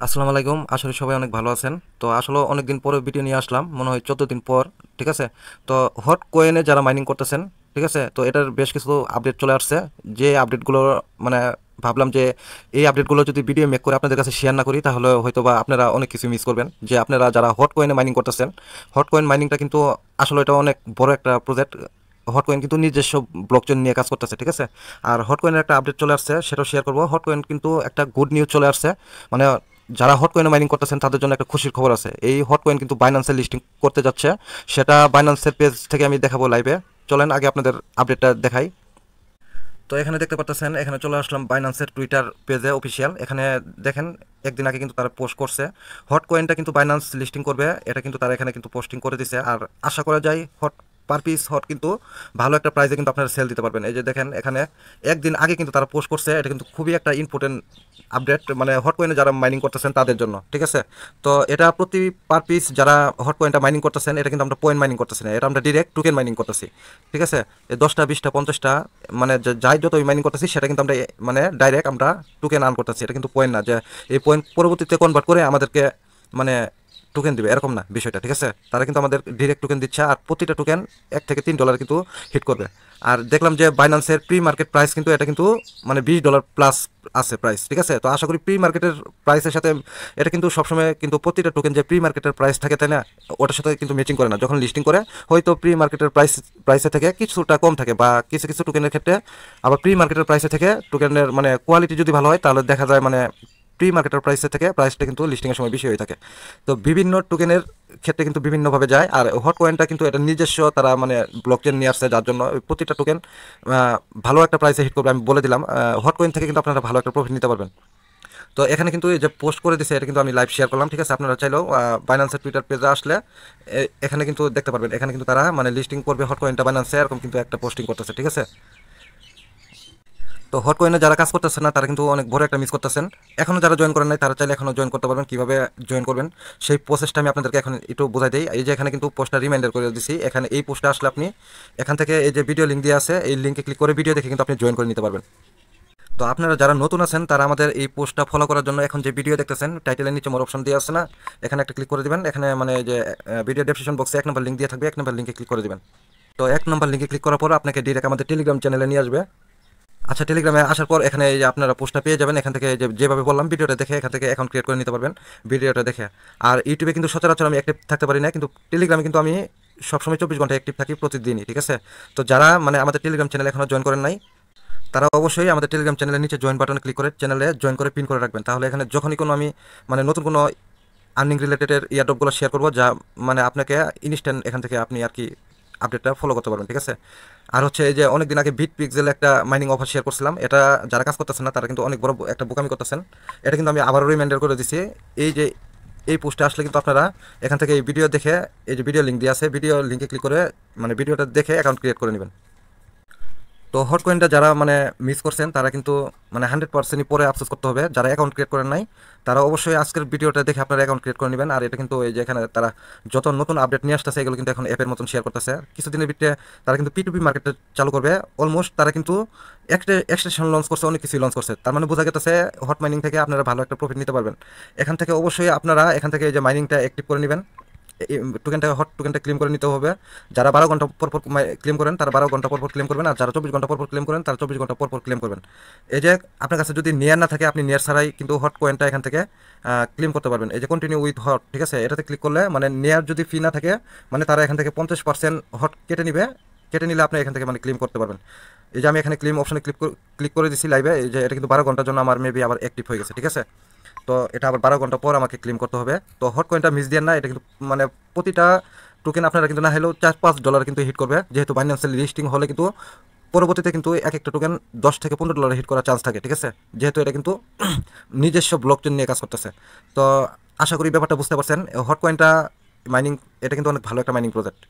আসসালামু আলাইকুম। আসলে সবাই অনেক ভালো আছেন। তো আসলে অনেকদিন পরে ভিডিও নিয়ে আসলাম, মনে হয় 14 দিন পর। ঠিক আছে। তো হট কয়েনে যারা মাইনিং করতেছেন, ঠিক আছে, তো এটার বেশ কিছু আপডেট চলে আসছে। যে আপডেটগুলো মানে ভাবলাম যে এই আপডেটগুলো যদি ভিডিও মেক করে আপনাদের কাছে শেয়ার না করি তাহলে হয়তো বা আপনারা অনেক কিছু মিস করবেন। যে আপনারা যারা হট কয়েনে মাইনিং করতেছেন, হট কয়েন মাইনিংটা কিন্তু আসলে এটা অনেক বড় একটা প্রজেক্ট। হটকয়েন কিন্তু নিজস্ব ব্লকচেন নিয়ে কাজ করতেছে, ঠিক আছে। আর হটকয়েনের একটা আপডেট চলে আসছে, সেটাও শেয়ার করবো। হটকয়েন কিন্তু একটা গুড নিউজ চলে আসছে, মানে যারা হটকয়েনে মাইনিং করতেছেন তাদের জন্য একটা খুশির খবর আছে। এই হটকয়েন কিন্তু বাইন্যান্সে লিস্টিং করতে যাচ্ছে, সেটা বাইন্যান্সের পেজ থেকে আমি দেখাবো লাইভে। চলেন আগে আপনাদের আপডেটটা দেখাই। তো এখানে দেখতে পাচ্ছেন, এখানে চলে আসলাম বাইন্যান্সের টুইটার পেজে অফিসিয়াল। এখানে দেখেন, একদিন আগে কিন্তু তারা পোস্ট করছে হট কয়েনটা কিন্তু বাইন্যান্স লিস্টিং করবে, এটা কিন্তু তারা এখানে কিন্তু পোস্টিং করে দিছে। আর আশা করা যায় হট পার পিস হট কিন্তু ভালো একটা প্রাইসে কিন্তু আপনারা সেল দিতে পারবেন। এই যে দেখেন, এখানে একদিন আগে কিন্তু তারা পোস্ট করছে, এটা কিন্তু খুবই একটা ইম্পর্টেন্ট আপডেট, মানে হট কয়েনে যারা মাইনিং করতেছেন তাদের জন্য, ঠিক আছে। তো এটা প্রতি পার পিস যারা হট কয়েনটা মাইনিং করতেছেন, এটা কিন্তু আমরা পয়েন্ট মাইনিং করতেছি না, এটা আমরা ডিরেক্ট টোকেন মাইনিং করতেছি, ঠিক আছে। এই 10টা 20টা 50টা মানে যাই যত মাইনিং করতেছি সেটা কিন্তু আমরা মানে ডাইরেক্ট আমরা টোকেন আর্ন করতেছি। এটা কিন্তু পয়েন্ট না যে এই পয়েন্ট পরবর্তীতে কনভার্ট করে আমাদেরকে মানে টোকেন দিবে, এরকম না বিষয়টা, ঠিক আছে। তারা কিন্তু আমাদের ডিরেক্ট টোকেন দিচ্ছে, আর প্রতিটা টোকেন $1 থেকে $3 কিন্তু হিট করবে। আর দেখলাম যে বাইন্যান্সের প্রি মার্কেট প্রাইস কিন্তু এটা কিন্তু মানে $20 প্লাস আছে প্রাইস, ঠিক আছে। তো আশা করি প্রি মার্কেটের প্রাইসের সাথে এটা কিন্তু সবসময় কিন্তু প্রতিটা টোকেন যে প্রি মার্কেটের প্রাইস থাকে তাই না, ওটার সাথে কিন্তু ম্যাচিং করে না। যখন লিস্টিং করে হয়তো প্রি মার্কেটের প্রাইসে থেকে কিছুটা কম থাকে, বা কিছু কিছু টোকেনের ক্ষেত্রে আবার প্রি মার্কেটের প্রাইসে থেকে টোকেনের মানে কোয়ালিটি যদি ভালো হয় তাহলে দেখা যায় মানে প্রি মার্কেটের প্রাইসের থেকে প্রাইসটা কিন্তু লিস্টিংয়ের সময় বেশি হয়ে থাকে। তো বিভিন্ন টোকেনের ক্ষেত্রে কিন্তু বিভিন্নভাবে যায়। আর হট কয়েনটা কিন্তু এটা নিজস্ব তারা মানে ব্লকচেন নিয়ে আসছে, যার জন্য প্রতিটা টোকেন ভালো একটা প্রাইসে হিট করবে। আমি বলে দিলাম, হট কয়েন থেকে কিন্তু আপনারা ভালো একটা প্রফিট নিতে পারবেন। তো এখানে কিন্তু এই যে পোস্ট করে দিছে, এটা কিন্তু আমি লাইভ শেয়ার করলাম, ঠিক আছে। আপনারা চাইলেও বাইন্যান্সের টুইটার পেজে আসলে এখানে কিন্তু দেখতে পারবেন। এখানে কিন্তু তারা মানে লিস্টিং করবে হট কয়েনটা বাইন্যান্সে, এরকম কিন্তু একটা পোস্টিং করতেছে, ঠিক আছে। তো হট কয়েনে যারা কাজ করতেছেন না তারা কিন্তু অনেক বড় একটা মিস করতেছেন। এখনও যারা জয়েন করেন নাই তারা চাইলে এখনও জয়েন করতে পারবেন। কীভাবে জয়েন করবেন সেই প্রসেসটা আমি আপনাদেরকে এখন একটু বোঝাই দিই। এই যে এখানে কিন্তু পোস্টটা রিমাইন্ডার করে দিচ্ছি, এখানে এই পোস্টটা আসলে আপনি এখান থেকে এই যে ভিডিও লিঙ্ক দিয়ে আছে, এই লিঙ্কে ক্লিক করে ভিডিও দেখে কিন্তু আপনি জয়েন করে নিতে পারবেন। তো আপনারা যারা নতুন আছেন তারা আমাদের এই পোস্টটা ফলো করার জন্য এখন যে ভিডিও দেখতেছেন টাইটেলের নিচে মোর অপশন দিয়ে আছে না, এখানে একটা ক্লিক করে দিবেন। এখানে মানে যে ভিডিও ডেসক্রিপশন বক্সে 1 নম্বর লিঙ্ক দিয়ে থাকবে, 1 নম্বর লিঙ্কে ক্লিক করে দিবেন। তো 1 নম্বর লিঙ্কে ক্লিক করার পর আপনাকে ডিরেক্ট আমাদের টেলিগ্রাম চ্যানেলে নিয়ে আসবে। আচ্ছা, টেলিগ্রামে আসার পর এখানে এই যে আপনারা পোস্টটা পেয়ে যাবেন। এখান থেকে যেভাবে বললাম ভিডিওটা দেখে এখান থেকে অ্যাকাউন্ট ক্রিয়েট করে নিতে পারবেন ভিডিওটা দেখে। আর ইউটিউবে কিন্তু সচরাচর আমি অ্যাক্টিভ থাকতে পারি না, কিন্তু টেলিগ্রামে কিন্তু আমি সবসময় 24 ঘন্টা অ্যাক্টিভ থাকি প্রতিদিনই, ঠিক আছে। তো যারা মানে আমাদের টেলিগ্রাম চ্যানেলে এখনও জয়েন করেন নাই তারা অবশ্যই আমাদের টেলিগ্রাম চ্যানেলের নিচে জয়েন বাটনে ক্লিক করে চ্যানেলে জয়েন করে পিন করে রাখবেন। তাহলে এখানে যখনই কোনো আমি মানে নতুন কোনো আর্নিং রিলেটেডের ইয়ারড্রপগুলো শেয়ার করবো, যা মানে আপনাকে ইনস্ট্যান্ট এখান থেকে আপনি আর কি আপডেটটা ফলো করতে পারবেন, ঠিক আছে। আর হচ্ছে এই যে অনেকদিন আগে বিট পিক্সেল একটা মাইনিং অফার শেয়ার করছিলাম, এটা যারা কাজ করতেছেন না তারা কিন্তু অনেক বড় একটা বোকামি করতেছেন। এটা কিন্তু আমি আবারও রিমাইন্ডার করে দিচ্ছি। এই যে এই পোস্টে আসলে কিন্তু আপনারা এখান থেকে এই ভিডিও দেখে এই যে ভিডিও লিঙ্ক দিয়ে আছে, ভিডিও লিঙ্কে ক্লিক করে মানে ভিডিওটা দেখে অ্যাকাউন্ট ক্রিয়েট করে নেবেন। তো হট কয়েনটা যারা মানে মিস করছেন তারা কিন্তু মানে 100%ই পরে আফসোস করতে হবে। যারা অ্যাকাউন্ট ক্রিয়েট করেন নাই তারা অবশ্যই আজকের ভিডিওটা দেখে আপনারা অ্যাকাউন্ট ক্রিয়েট করে নেবেন। আর এটা কিন্তু এই যে এখানে তারা যত নতুন আপডেট নিয়ে আসতেছে এগুলো কিন্তু এখন অ্যাপের মতন শেয়ার করতেছে। কিছুদিনের ভিতরে তারা কিন্তু P2P মার্কেটটা চালু করবে অলমোস্ট। তারা কিন্তু একটা এক্সটেনশন লঞ্চ করছে, অনেক কিছুই লঞ্চ করছে। তার মানে বোঝা গেছে হট মাইনিং থেকে আপনারা ভালো একটা প্রফিট নিতে পারবেন। এখান থেকে অবশ্যই আপনারা এখান থেকে এই যে মাইনিংটা অ্যাক্টিভ করে নেবেন। টোকেনটা হট টোকেনটা ক্লেম করে নিতে হবে। যারা 12 ঘন্টা পর পর ক্লেম করেন তারা 12 ঘন্টা পর পর ক্লেম করবেন, আর যারা 24 ঘন্টা পর পর ক্লেম করেন তারা 24 ঘন্টা পর পর ক্লেম করবেন। এই যে আপনার কাছে যদি নেয়ার না থাকে আপনি নেয়ার ছাড়াই কিন্তু হট কয়েনটা এখান থেকে ক্লেম করতে পারবেন। এই যে কন্টিনিউ উইথ হট, ঠিক আছে, এটাতে ক্লিক করলে মানে নেয়ার যদি ফি না থাকে মানে তারা এখান থেকে 50% হট কেটে নিবে। কেটে নিলে আপনি এখান থেকে মানে ক্লেম করতে পারবেন। এই যে আমি এখানে ক্লেম অপশনে ক্লিক করে দিচ্ছি লাইভে। এই যে এটা কিন্তু 12 ঘন্টার জন্য আমার মেবি আবার অ্যাক্টিভ হয়ে গেছে, ঠিক আছে। তো এটা আবার 12 ঘন্টা পর আমাকে ক্লেম করতে হবে। তো হট কয়েনটা মিস দিয়ে না, এটা কিন্তু মানে প্রতিটা টোকেন আপনারা কিন্তু না হলেও $4-5 কিন্তু হিট করবে, যেহেতু বাইন্যান্সের লিস্টিং হলে কিন্তু পরবর্তীতে কিন্তু এক একটা টোকেন $10 থেকে $15 হিট করার চান্স থাকে, ঠিক আছে। যেহেতু এটা কিন্তু নিজস্ব ব্লকচেন নিয়ে কাজ করতেছে। তো আশা করি ব্যাপারটা বুঝতে পারছেন। হট কয়েনটা মাইনিং এটা কিন্তু অনেক ভালো একটা মাইনিং প্রজেক্ট।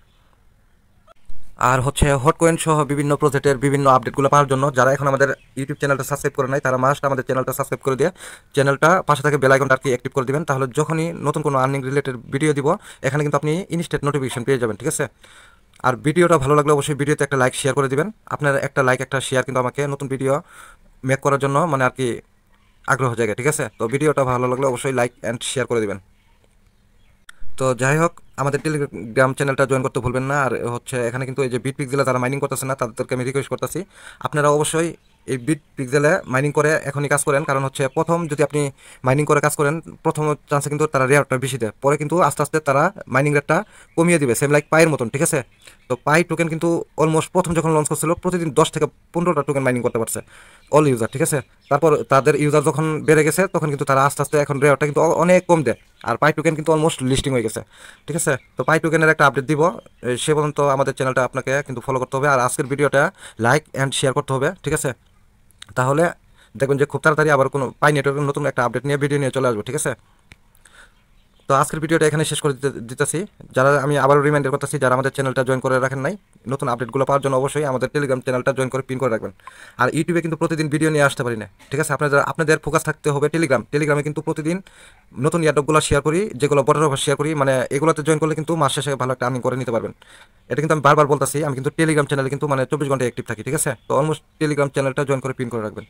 আর হচ্ছে হটকয়েন সহ বিভিন্ন প্রজেক্টের বিভিন্ন আপডেটগুলো পাওয়ার জন্য যারা এখন আমাদের ইউটিউব চ্যানেলটা সাবস্ক্রাইব করে নাই তারা মাস্ট আমাদের চ্যানেলটা সাবস্ক্রাইব করে দিয়ে চ্যানেলটা পাশে থেকে বেল আইকনটা আর কি অ্যাক্টিভ করে দিবেন। তাহলে যখনই নতুন কোনো আর্নিং রিলেটেড ভিডিও দিব এখানে কিন্তু আপনি ইনস্ট্যান্ট নোটিফিকেশন পেয়ে যাবেন, ঠিক আছে। আর ভিডিওটা ভালো লাগলে অবশ্যই ভিডিওতে একটা লাইক শেয়ার করে দিবেন। আপনার একটা লাইক একটা শেয়ার কিন্তু আমাকে নতুন ভিডিও মেক করার জন্য মানে আর কি আগ্রহ জায়গা, ঠিক আছে? তো ভিডিওটা ভালো লাগলে অবশ্যই লাইক অ্যান্ড শেয়ার করে দিবেন। তো যাই হোক, আমাদের টেলিগ্রাম চ্যানেলটা জয়েন করতে ভুলবেন না। আর হচ্ছে এখানে কিন্তু এই যে বিট পিক্সেলে যারা মাইনিং করতেছে না তাদেরকে আমি রিকোয়েস্ট করতেছি, আপনারা অবশ্যই এই বিট পিক্সেলে মাইনিং করে এখনই কাজ করেন। কারণ হচ্ছে প্রথম যদি আপনি মাইনিং করে কাজ করেন, প্রথম চান্সে কিন্তু তারা রেয়ারটা বেশি দেয়, পরে কিন্তু আস্তে আস্তে তারা মাইনিং রেটটা কমিয়ে দিবে, সেম লাইক পায়ের মতন, ঠিক আছে? তো পাই টোকেন কিন্তু অলমোস্ট প্রথম যখন লঞ্চ করছিল প্রতিদিন 10 থেকে 15টা টোকেন মাইনিং করতে পারছে অল ইউজার, ঠিক আছে? তারপর তাদের ইউজার যখন বেড়ে গেছে তখন কিন্তু তারা আস্তে আস্তে এখন রেয়ারটা কিন্তু অনেক কম দেয়। আর পাই টোকেন কিন্তু অলমোস্ট লিস্টিং হয়ে গেছে, ঠিক আছে? তো পাই টোকেনের একটা আপডেট দিব, সে পর্যন্ত আমাদের চ্যানেলটা আপনাকে কিন্তু ফলো করতে হবে। আর আজকের ভিডিওটা লাইক অ্যান্ড শেয়ার করতে হবে, ঠিক আছে? তাহলে দেখবেন যে খুব তাড়াতাড়ি আবার কোনো পাই নেটওয়ার্কের নতুন একটা আপডেট নিয়ে ভিডিও নিয়ে চলে আসবো, ঠিক আছে? তো আজকের ভিডিওটা এখানে শেষ করে দিতেছি। যারা আমি আবারও রিমাইন্ডার করতেছি, যারা আমাদের চ্যানেলটা জয়েন করে রাখেন নাই, নতুন আপডেটগুলো পাওয়ার জন্য অবশ্যই আমাদের টেলিগ্রাম চ্যানেলটা জয়েন করে পিন করে রাখবেন। আর ইউটিউবে কিন্তু প্রতিদিন ভিডিও নিয়ে আসতে পারি না, ঠিক আছে? আপনাদের ফোকাস থাকতে হবে টেলিগ্রামে কিন্তু প্রতিদিন নতুন ইয়ারডপগুলো শেয়ার করি, যেগুলো বড়ের অফার শেয়ার করি, মানে এগুলোতে জয়েন করলে কিন্তু মাস শেষে ভালো একটা আর্নিং করে নিতে পারবেন। এটা কিন্তু আমি বারবার বলতেছি, আমি কিন্তু টেলিগ্রাম চ্যানেলে কিন্তু মানে 24 ঘন্টা অ্যাক্টিভ থাকি, ঠিক আছে? তো অলমোস্ট টেলিগ্রাম চ্যানেলটা জয়েন করে পিন করে রাখবেন।